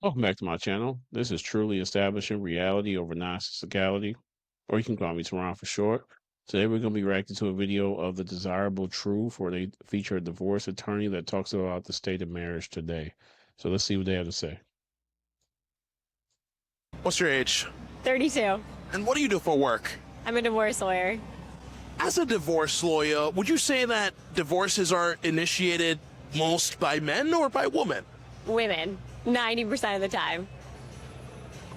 Welcome back to my channel. This is truly establishing reality over non-physicality, or you can call me Teron for short. Today we're going to be reacting to a video of the desirable truth, where they feature a divorce attorney that talks about the state of marriage today. So let's see what they have to say. What's your age? 32. And what do you do for work? I'm a divorce lawyer. As a divorce lawyer, would you say that divorces are initiated most by men or by women? Women, 90% of the time.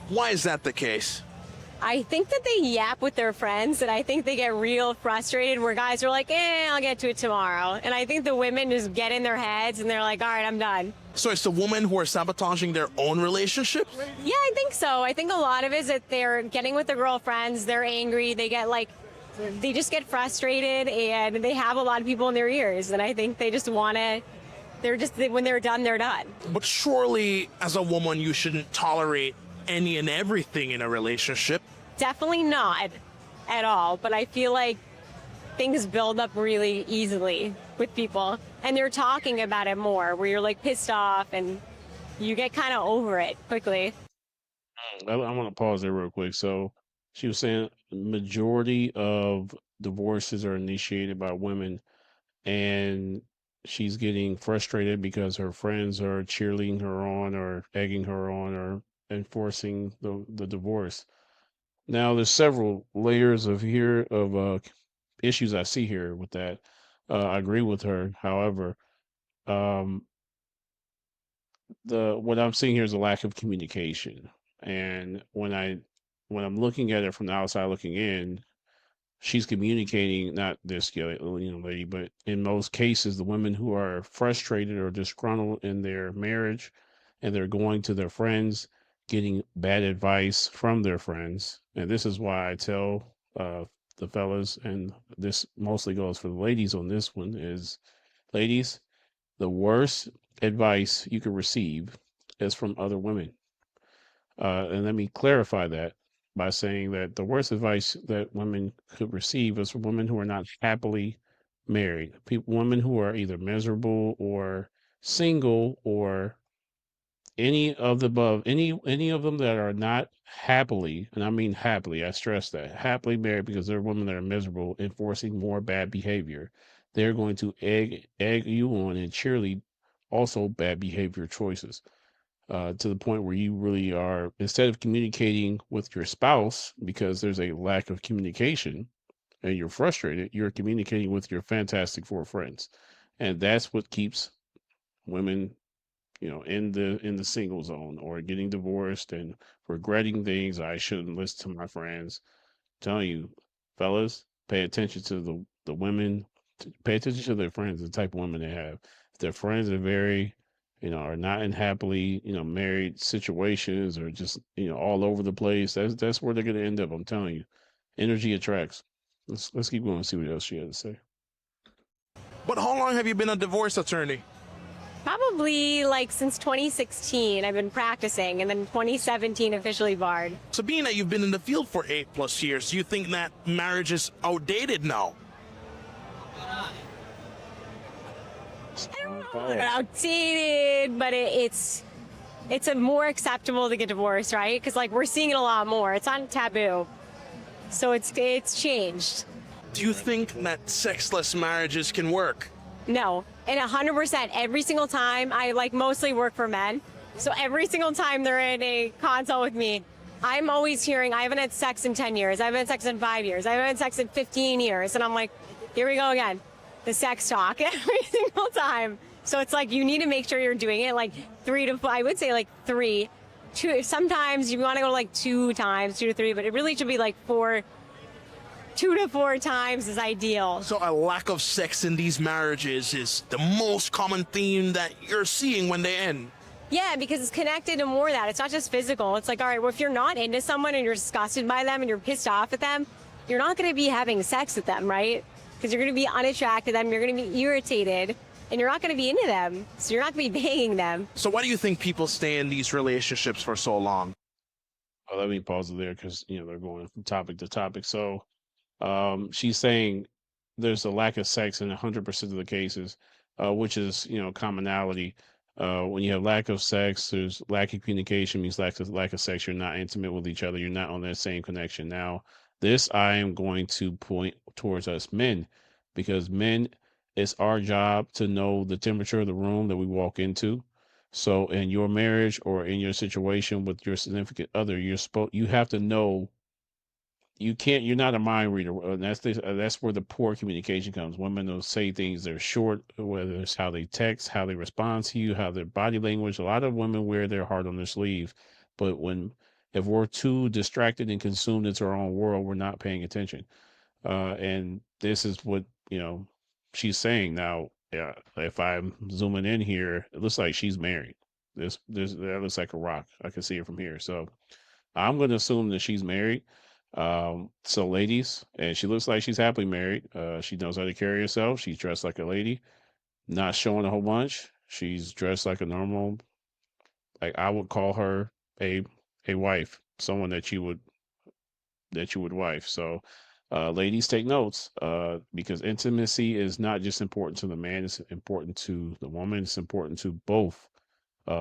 Why is that the case? I think that they yap with their friends, and I think they get real frustrated where guys are like, I'll get to it tomorrow. And I think the women just get in their heads and they're like, all right, I'm done. So it's the women who are sabotaging their own relationship? Yeah, I think so. I think a lot of it is that they're getting with their girlfriends, they're angry, they just get frustrated, and they have a lot of people in their ears. And I think they just want to, when they're done, they're done. But surely, as a woman, you shouldn't tolerate any and everything in a relationship. Definitely not at all, but I feel like things build up really easily with people, and they're talking about it more, where you're like pissed off and you get kind of over it quickly. I want to pause there real quick. So she was saying majority of divorces are initiated by women, and she's getting frustrated because her friends are cheerleading her on or egging her on or enforcing the divorce. Now, there's several layers of issues I see here with that. I agree with her. However, um, the what I'm seeing here is a lack of communication. And when I'm looking at it from the outside looking in, she's communicating, not this lady, but in most cases, the women who are frustrated or disgruntled in their marriage, and they're going to their friends, getting bad advice from their friends. And this is why I tell the fellas, and this mostly goes for the ladies on this one, is ladies, the worst advice you can receive is from other women. And let me clarify that by saying that the worst advice that women could receive is from women who are not happily married. Women who are either miserable or single or any of the above, any of them that are not happily, and I mean happily, I stress that, happily married, because they're women that are miserable, enforcing more bad behavior. They're going to egg you on and cheerlead also bad behavior choices, to the point where you really are, instead of communicating with your spouse because there's a lack of communication and you're frustrated, you're communicating with your Fantastic Four friends. And that's what keeps women, in the single zone, or getting divorced and regretting things. I shouldn't listen to my friends. I'm telling you, fellas, pay attention to the women, pay attention to their friends, the type of women they have. If their friends are very, are not in happily, married situations, or just, all over the place, that's where they're gonna end up. I'm telling you. Energy attracts. Let's keep going and see what else she had to say. But how long have you been a divorce attorney? Probably like since 2016, I've been practicing, and then 2017 officially barred. So being that you've been in the field for 8+ years, do you think that marriage is outdated now? Outdated, but it's a more acceptable to get divorced, right? Because like we're seeing it a lot more. It's not taboo, so it's changed. Do you think that sexless marriages can work? No, and 100% every single time. I like mostly work for men, so every single time they're in a consult with me, I'm always hearing, I haven't had sex in 10 years, I haven't had sex in 5 years, I haven't had sex in 15 years, and I'm like, here we go again, the sex talk every single time. So it's like you need to make sure you're doing it like 3 to 5. I would say like 3, 2. Sometimes you want to go like 2 times, 2 to 3, but it really should be like 4. 2 to 4 times is ideal. So a lack of sex in these marriages is the most common theme that you're seeing when they end. Yeah, because it's connected to more of that. It's not just physical. It's like, all right, well, if you're not into someone and you're disgusted by them and you're pissed off at them, you're not going to be having sex with them, right? Because you're going to be unattracted to them, you're going to be irritated, and you're not going to be into them. So you're not going to be banging them. So why do you think people stay in these relationships for so long? Oh, let me pause it there because they're going from topic to topic. So she's saying there's a lack of sex in 100% of the cases, which is, commonality. When you have lack of sex, there's lack of communication means lack of sex. You're not intimate with each other. You're not on that same connection. Now, this I am going to point towards us men, because men, it's our job to know the temperature of the room that we walk into. So in your marriage or in your situation with your significant other, you have to know, you're not a mind reader. That's where the poor communication comes. Women will say things, they're short, whether it's how they text, how they respond to you, how their body language. A lot of women wear their heart on their sleeve, but if we're too distracted and consumed into our own world, we're not paying attention. And this is what, she's saying now. Yeah, if I'm zooming in here, it looks like she's married. That looks like a rock. I can see it from here. So I'm going to assume that she's married. So ladies, and she looks like she's happily married. She knows how to carry herself. She's dressed like a lady, not showing a whole bunch. She's dressed like a normal, like I would call her a wife, someone that you would wife. So, ladies, take notes, because intimacy is not just important to the man; it's important to the woman. It's important to both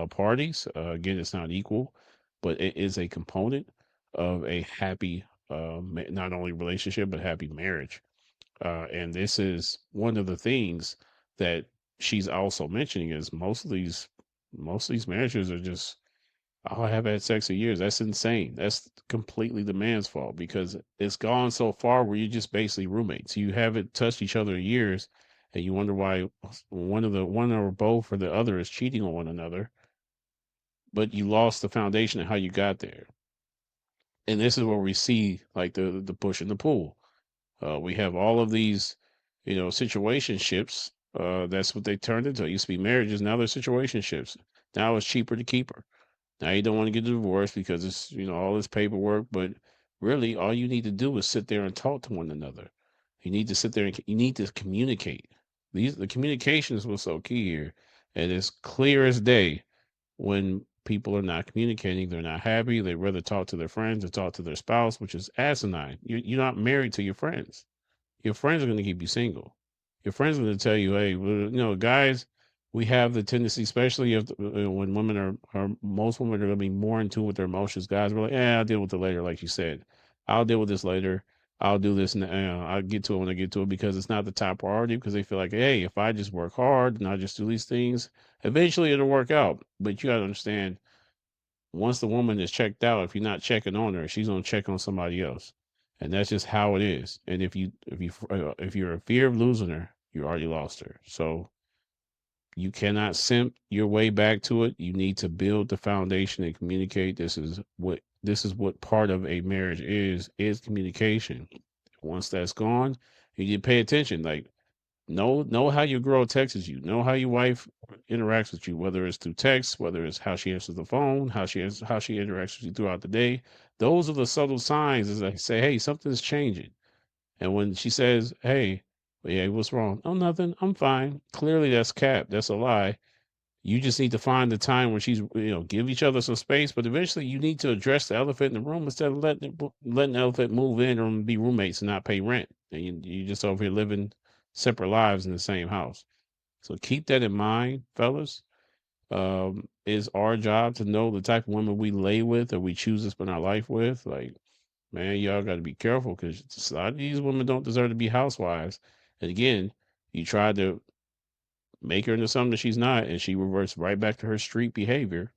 parties. Again, it's not equal, but it is a component of a happy, not only relationship but happy marriage. And this is one of the things that she's also mentioning is most of these marriages are just, oh, I haven't had sex in years. That's insane. That's completely the man's fault, because it's gone so far where you're just basically roommates. You haven't touched each other in years, and you wonder why one or both or the other is cheating on one another, but you lost the foundation of how you got there. And this is where we see like the push and the pull. We have all of these, situationships. That's what they turned into. It used to be marriages, now they're situationships. Now it's cheaper to keep her. Now you don't want to get a divorce because it's, all this paperwork, but really all you need to do is sit there and talk to one another. You need to sit there and you need to communicate. The communication is what's so key here. And it's clear as day when people are not communicating, they're not happy. They rather talk to their friends or talk to their spouse, which is asinine. You're not married to your friends. Your friends are going to keep you single. Your friends are going to tell you, hey, well, guys, we have the tendency, especially if when women are most women are going to be more in tune with their emotions. Guys, we're like, yeah, I'll deal with it later, like you said. I'll deal with this later. I'll do this, and I'll get to it when I get to it, because it's not the top priority, because they feel like, hey, if I just work hard and I just do these things, eventually it'll work out. But you got to understand, once the woman is checked out, if you're not checking on her, she's going to check on somebody else. And that's just how it is. And if you're in fear of losing her, you already lost her. So you cannot simp your way back to it. You need to build the foundation and communicate. This is what part of a marriage is communication. Once that's gone, you need to pay attention. Like, know how your girl texts you. Know how your wife interacts with you, whether it's through text, whether it's how she answers the phone, how she interacts with you throughout the day. Those are the subtle signs, as I say, hey, something's changing. And when she says, hey, yeah, what's wrong? Oh, nothing. I'm fine. Clearly that's cap. That's a lie. You just need to find the time when she's, give each other some space, but eventually you need to address the elephant in the room instead of letting the elephant move in or be roommates and not pay rent. And you just over here living separate lives in the same house. So keep that in mind, fellas. It's our job to know the type of women we lay with or we choose to spend our life with. Like, man, y'all got to be careful, because a lot of these women don't deserve to be housewives. And again, you try to make her into something that she's not, and she reverts right back to her street behavior.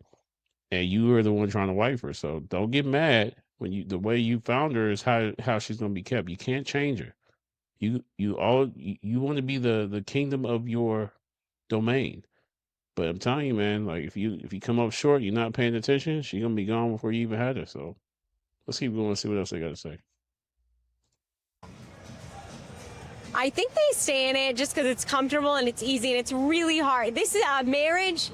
And you are the one trying to wife her. So don't get mad when the way you found her is how she's going to be kept. You can't change her. You want to be the kingdom of your domain. But I'm telling you, man, like if you come up short, you're not paying attention, she's gonna be gone before you even had her. So let's keep going and see what else they got to say. I think they stay in it just because it's comfortable and it's easy and it's really hard. This is a marriage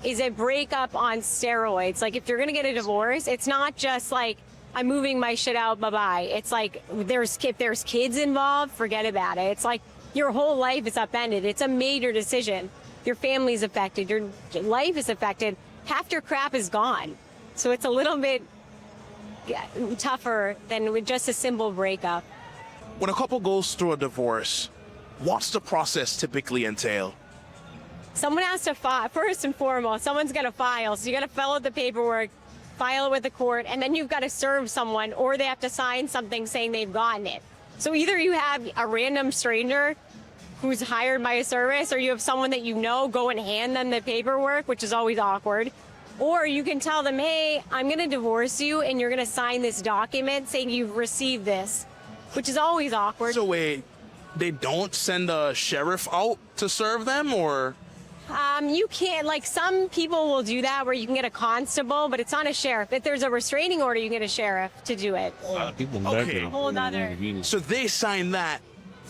is a breakup on steroids. Like if you're gonna get a divorce, it's not just like I'm moving my shit out, bye bye. It's like if there's kids involved, forget about it. It's like your whole life is upended. It's a major decision. Your family's affected. Your life is affected. Half your crap is gone. So it's a little bit tougher than with just a simple breakup. When a couple goes through a divorce, what's the process typically entail? someone has to file. First and foremost, someone's got to file. So you got to fill out the paperwork, file it with the court, and then you've got to serve someone, or they have to sign something saying they've gotten it. So either you have a random stranger who's hired by a service, or you have someone that you know go and hand them the paperwork, which is always awkward. Or you can tell them, hey, I'm going to divorce you, and you're going to sign this document saying you've received this, which is always awkward. So wait, they don't send a sheriff out to serve them, or? You can't, like, some people will do that where you can get a constable, but it's not a sheriff. If there's a restraining order, you get a sheriff to do it. A lot of people Okay. Whole nother. So they sign that,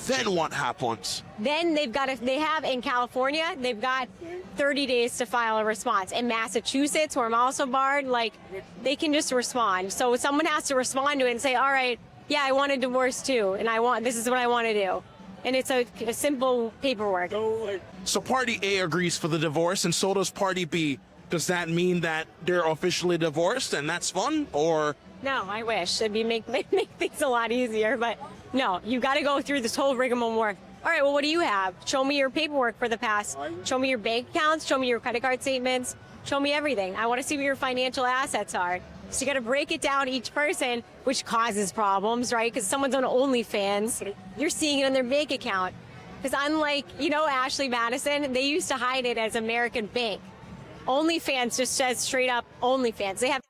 then what happens? Then they have in California, they've got 30 days to file a response. In Massachusetts, where I'm also barred, like, they can just respond. So someone has to respond to it and say, all right, yeah, I want a divorce too, and this is what I want to do. And it's a simple paperwork. So party A agrees for the divorce, and so does party B. Does that mean that they're officially divorced and that's fun, or? No, I wish. It'd make things a lot easier, but no, you got to go through this whole rigmarole. All right, well, what do you have? Show me your paperwork for the past. Show me your bank accounts. Show me your credit card statements. Show me everything. I want to see what your financial assets are. So you got to break it down each person, which causes problems, right? Because someone's on OnlyFans, you're seeing it on their bank account. Because unlike, Ashley Madison, they used to hide it as American Bank. OnlyFans just says straight up OnlyFans. They have.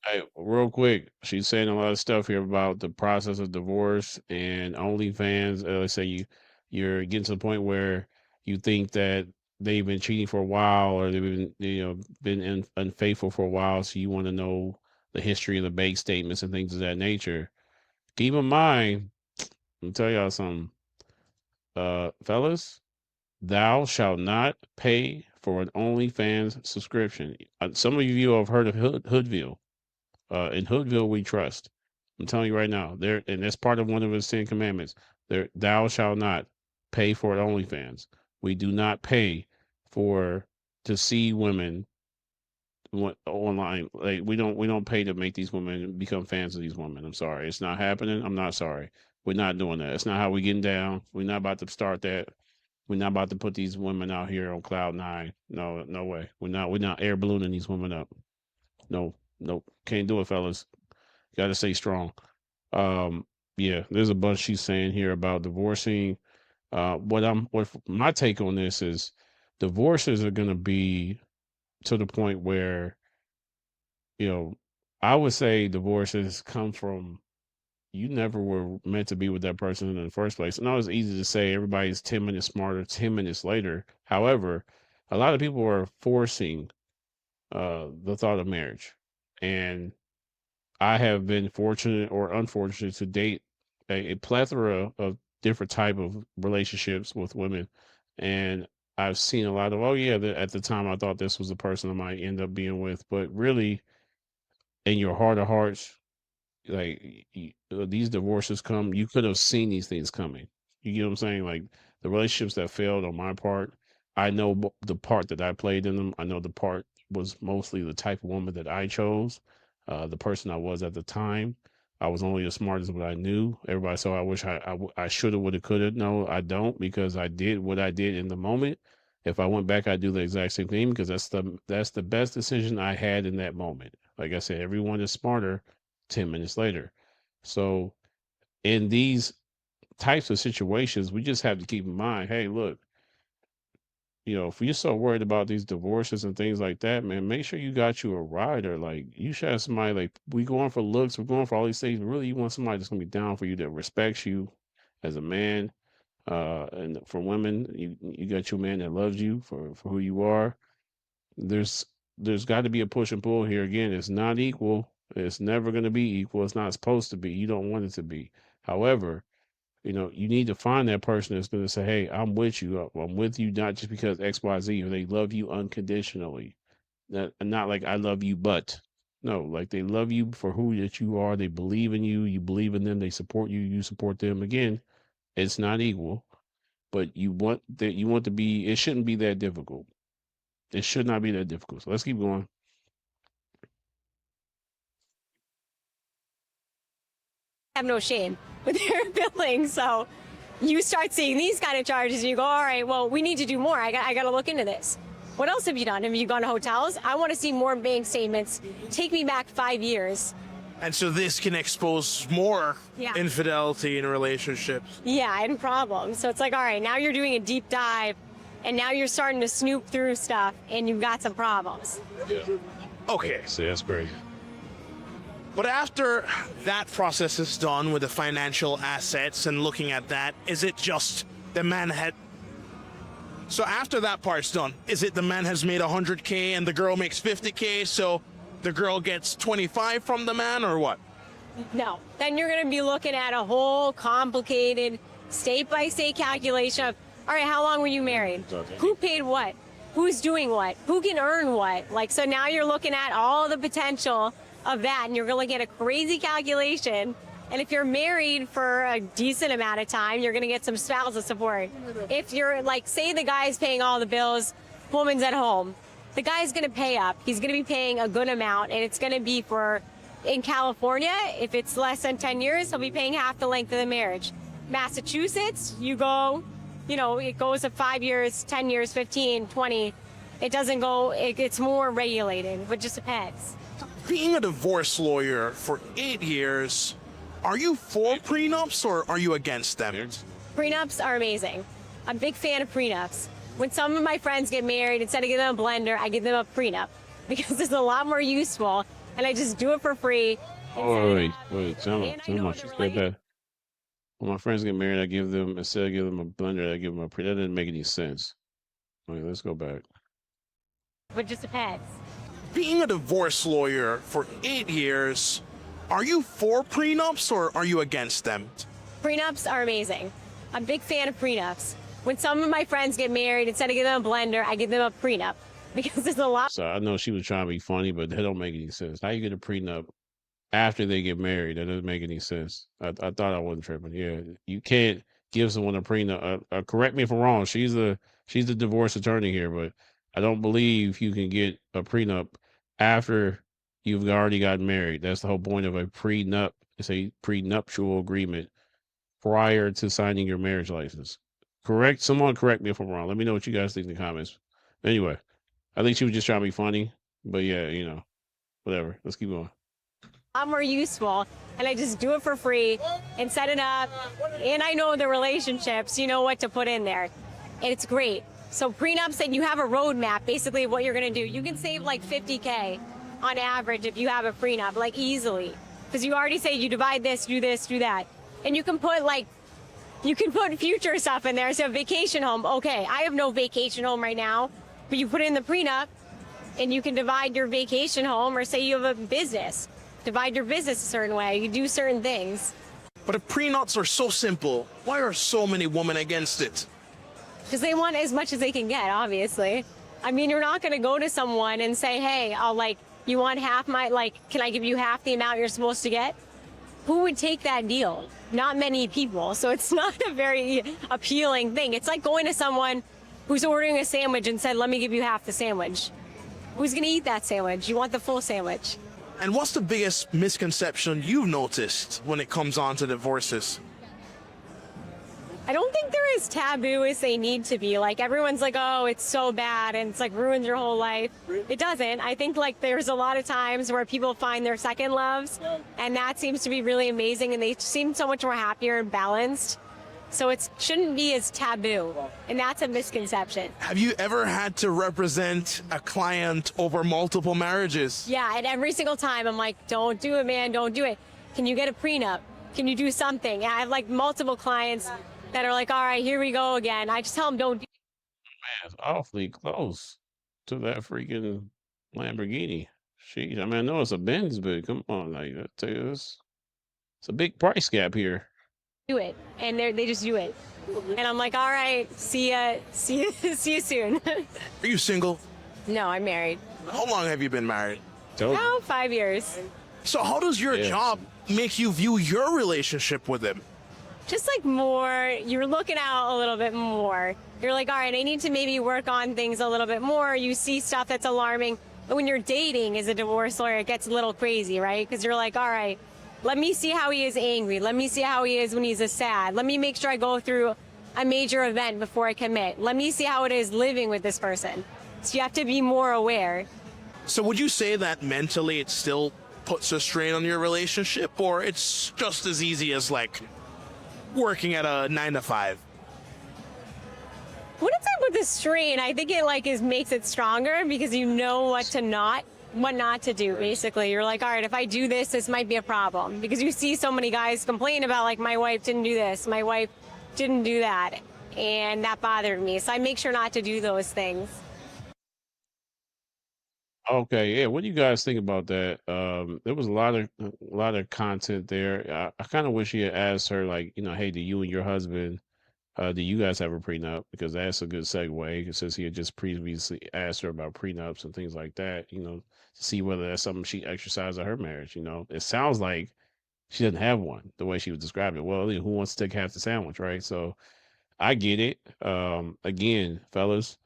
Hey, real quick, she's saying a lot of stuff here about the process of divorce and OnlyFans. Let's say you're getting to the point where you think that they've been cheating for a while, or they've been unfaithful for a while, so you want to know the history of the bank statements and things of that nature. Keep in mind, I'll tell y'all something, fellas, thou shalt not pay for an OnlyFans subscription. Some of you have heard of Hoodville. In Hoodville, we trust. I'm telling you right now, and that's part of one of his 10 commandments. Thou shalt not pay for an OnlyFans. We do not pay to see women online. Like we don't pay to make these women become fans of these women. I'm sorry, it's not happening. I'm not sorry. We're not doing that. It's not how we getting down. We're not about to start that. We're not about to put these women out here on cloud nine. No way. We're not air ballooning these women up. No, can't do it, fellas. Got to stay strong. Yeah, there's a bunch she's saying here about divorcing. What my take on this is, divorces are going to be to the point where, I would say divorces come from you never were meant to be with that person in the first place. And I know it's easy to say everybody's 10 minutes smarter 10 minutes later. However, a lot of people are forcing the thought of marriage. And I have been fortunate or unfortunate to date a plethora of different type of relationships with women. And I've seen a lot of, at the time I thought this was the person I might end up being with. But really, in your heart of hearts, like these divorces come, you could have seen these things coming. You get what I'm saying? Like the relationships that failed on my part, I know the part that I played in them. I know the part was mostly the type of woman that I chose, the person I was at the time. I was only as smart as what I knew. Everybody said, I wish I should have, would have, could have. No, I don't, because I did what I did in the moment. If I went back, I'd do the exact same thing, because that's the best decision I had in that moment. Like I said, everyone is smarter 10 minutes later. So in these types of situations, we just have to keep in mind, hey, look, if you're so worried about these divorces and things like that, man, make sure you got you a rider. Like, you should have somebody, like, we going for looks, we're going for all these things. Really, you want somebody that's going to be down for you, that respects you as a man. And for women, you got your man that loves you for who you are. There's got to be a push and pull here. Again, it's not equal. It's never going to be equal. It's not supposed to be. You don't want it to be. However, you need to find that person that's going to say, hey, I'm with you. I'm with you, not just because X, Y, Z, or they love you unconditionally. Not like I love you, but no, like they love you for who that you are. They believe in you. You believe in them. They support you. You support them. Again, it's not equal, but you want to be, it shouldn't be that difficult. It should not be that difficult. So let's keep going. Have no shame with their billing. So you start seeing these kind of charges and you go, all right, well, we need to do more. I got to look into this. What else have you done? Have you gone to hotels? I want to see more bank statements. Take me back 5 years. And so this can expose more Yeah. infidelity in relationships. Yeah, and problems. So it's like, all right, now you're doing a deep dive and now you're starting to snoop through stuff and you've got some problems. Yeah. Okay. See, that's crazy. But after that process is done with the financial assets and looking at that, is it just the man had... So after that part's done, is it the man has made 100K and the girl makes 50K, so the girl gets 25 from the man, or what? No. Then you're going to be looking at a whole complicated state-by-state calculation of, all right, how long were you married? Okay. Who paid what? Who's doing what? Who can earn what? Like, so now you're looking at all the potential of that, and you're going to get a crazy calculation. And if you're married for a decent amount of time, you're going to get some spousal support. If you're like, say the guy's paying all the bills, woman's at home, the guy's going to pay up. He's going to be paying a good amount, and it's going to be for, in California, if it's less than 10 years, he'll be paying half the length of the marriage. Massachusetts, you go, you know, it goes to 5 years, 10 years, 15, 20. It doesn't go, it's more regulated, but just depends. Being a divorce lawyer for 8 years, are you for prenups or are you against them? Prenups are amazing. I'm a big fan of prenups. When some of my friends get married, instead of giving them a blender, I give them a prenup because it's a lot more useful, and I just do it for free. Oh, wait, tell me And I how know much they're is that bad? When my friends get married, I give them, instead of giving them a blender, I give them a pre. That didn't make any sense. Wait, let's go back. But just depends. Being a divorce lawyer for 8 years, are you for prenups or are you against them? Prenups are amazing. I'm a big fan of prenups. When some of my friends get married, instead of giving them a blender, I give them a prenup because it's a lot. So I know she was trying to be funny, but that don't make any sense. How you get a prenup after they get married? That doesn't make any sense. I thought I wasn't tripping. Yeah, you can't give someone a prenup. Correct me if I'm wrong. She's the divorce attorney here, but I don't believe you can get a prenup after you've already gotten married. That's the whole point of a prenup. It's a prenuptial agreement prior to signing your marriage license. Correct? Someone correct me if I'm wrong. Let me know what you guys think in the comments. Anyway, I think she was just trying to be funny, but yeah, you know, whatever. Let's keep going. I'm more useful, and I just do it for free and set it up. And I know the relationships, you know what to put in there. And it's great. So prenups, and you have a roadmap, basically what you're going to do. You can save like 50K on average if you have a prenup, like easily. Because you already say you divide this, do that. And you can put like, you can put future stuff in there. So vacation home, okay, I have no vacation home right now, but you put in the prenup and you can divide your vacation home, or say you have a business, divide your business a certain way. You do certain things. But if prenups are so simple, why are so many women against it? Because they want as much as they can get, obviously. I mean, you're not going to go to someone and say, hey, I'll like, you want half my, like, can I give you half the amount you're supposed to get? Who would take that deal? Not many people. So it's not a very appealing thing. It's like going to someone who's ordering a sandwich and said, let me give you half the sandwich. Who's going to eat that sandwich? You want the full sandwich. And what's the biggest misconception you've noticed when it comes on to divorces? I don't think they're as taboo as they need to be. Like, everyone's like, oh, it's so bad, and it's like ruins your whole life. It doesn't. I think like there's a lot of times where people find their second loves, and that seems to be really amazing, and they seem so much more happier and balanced. So it shouldn't be as taboo, and that's a misconception. Have you ever had to represent a client over multiple marriages? Yeah, and every single time I'm like, don't do it, man, don't do it. Can you get a prenup? Can you do something? And I have like multiple clients that are like, all right, here we go again. I just tell them don't do it. Man, it's awfully close to that freaking Lamborghini. Sheesh. I mean, I know it's a Benz, but come on, like, I tell you this, it's a big price gap here. Do it, and they just do it. And I'm like, all right, see you soon. Are you single? No, I'm married. How long have you been married? Now 5 years. So how does your job make you view your relationship with him? Just like more, you're looking out a little bit more. You're like, all right, I need to maybe work on things a little bit more. You see stuff that's alarming. But when you're dating as a divorce lawyer, it gets a little crazy, right? Because you're like, all right, Let me see how he is angry. Let me see how he is when he's sad. Let me make sure I go through a major event before I commit. Let me see how it is living with this person. So you have to be more aware. So would you say that mentally it still puts a strain on your relationship, or it's just as easy as like working at a 9 to 5? Wouldn't say with the strain. I think it makes it stronger because you know what not to do. Basically, you're like, all right, if I do this, this might be a problem, because you see so many guys complain about like, my wife didn't do this, my wife didn't do that, and that bothered me. So I make sure not to do those things. Okay, yeah. What do you guys think about that? There was a lot of content there. I kind of wish he had asked her, like, hey, do you and your husband, do you guys have a prenup? Because that's a good segue. Since he had just previously asked her about prenups and things like that, to see whether that's something she exercised at her marriage. It sounds like she doesn't have one the way she was describing it. Well, who wants to take half the sandwich, right? So I get it. Again, fellas,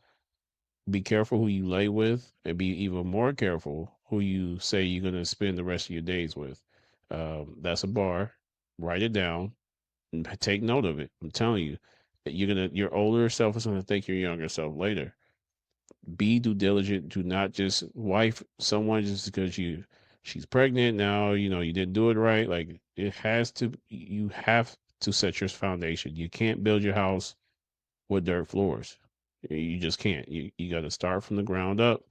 be careful who you lay with, and be even more careful who you say you're going to spend the rest of your days with. That's a bar. Write it down and take note of it. I'm telling you, your older self is gonna thank your younger self later. Be due diligent. Do not just wife someone just because she's pregnant now. You didn't do it right. Like, you have to set your foundation. You can't build your house with dirt floors. You just can't. You got to start from the ground up.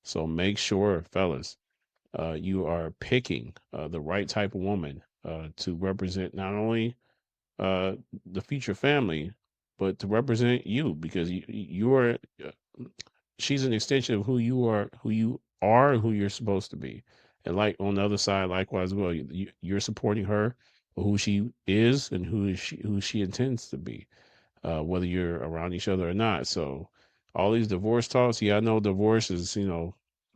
So make sure, fellas, you are picking the right type of woman to represent not only uh, the future family, but to represent you, because you are she's an extension of who you are, who you're supposed to be. And like on the other side, likewise, well, you're supporting her for who she is and who she intends to be, whether you're around each other or not. So all these divorce talks, yeah, I know divorce is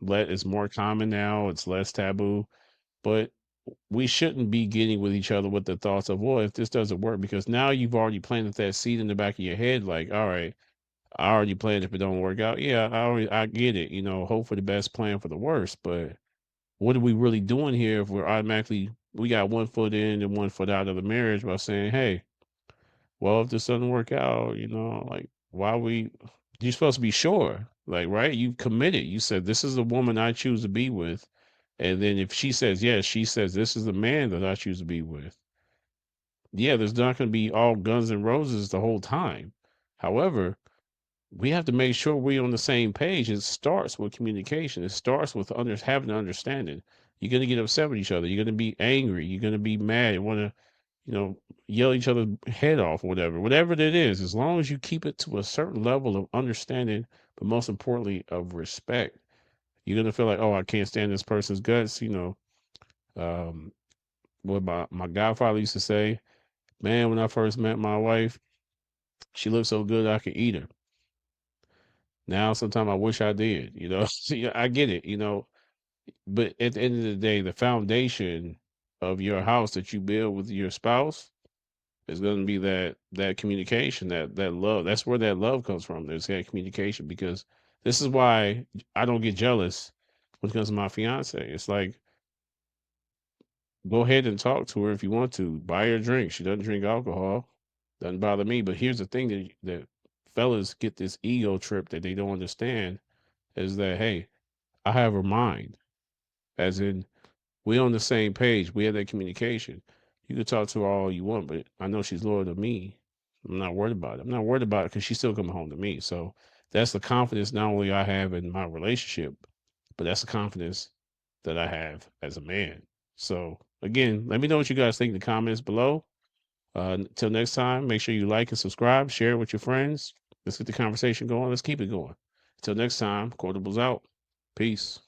let it's more common now, it's less taboo, but we shouldn't be getting with each other with the thoughts of, well, if this doesn't work, because now you've already planted that seed in the back of your head, like, all right, I already planned if it don't work out. Yeah, I get it. Hope for the best, plan for the worst. But what are we really doing here if we got one foot in and one foot out of the marriage by saying, hey, well, if this doesn't work out, like, why you're supposed to be sure, like, right? You committed. You said, this is the woman I choose to be with. And then if she says yes, she says, this is the man that I choose to be with. Yeah, there's not going to be all guns and roses the whole time. However, we have to make sure we're on the same page. It starts with communication. It starts with having an understanding. You're going to get upset with each other. You're going to be angry. You're going to be mad. You want to, yell each other's head off or whatever it is, as long as you keep it to a certain level of understanding, but most importantly, of respect. You're going to feel like, oh, I can't stand this person's guts. Um, what my godfather used to say, man, when I first met my wife, she looked so good I could eat her. Now, sometimes I wish I did. See, I get it. But at the end of the day, the foundation of your house that you build with your spouse is going to be that communication, that love. That's where that love comes from. There's that communication, because this is why I don't get jealous when it comes to my fiance. It's like, go ahead and talk to her if you want to. Buy her a drink. She doesn't drink alcohol. Doesn't bother me. But here's the thing that fellas get this ego trip that they don't understand, is that, hey, I have her mind. As in, we on the same page. We have that communication. You can talk to her all you want, but I know she's loyal to me. I'm not worried about it. I'm not worried about it because she's still coming home to me. So that's the confidence not only I have in my relationship, but that's the confidence that I have as a man. So again, let me know what you guys think in the comments below. Until next time, make sure you like and subscribe, share it with your friends. Let's get the conversation going. Let's keep it going. Until next time, Quotables out. Peace.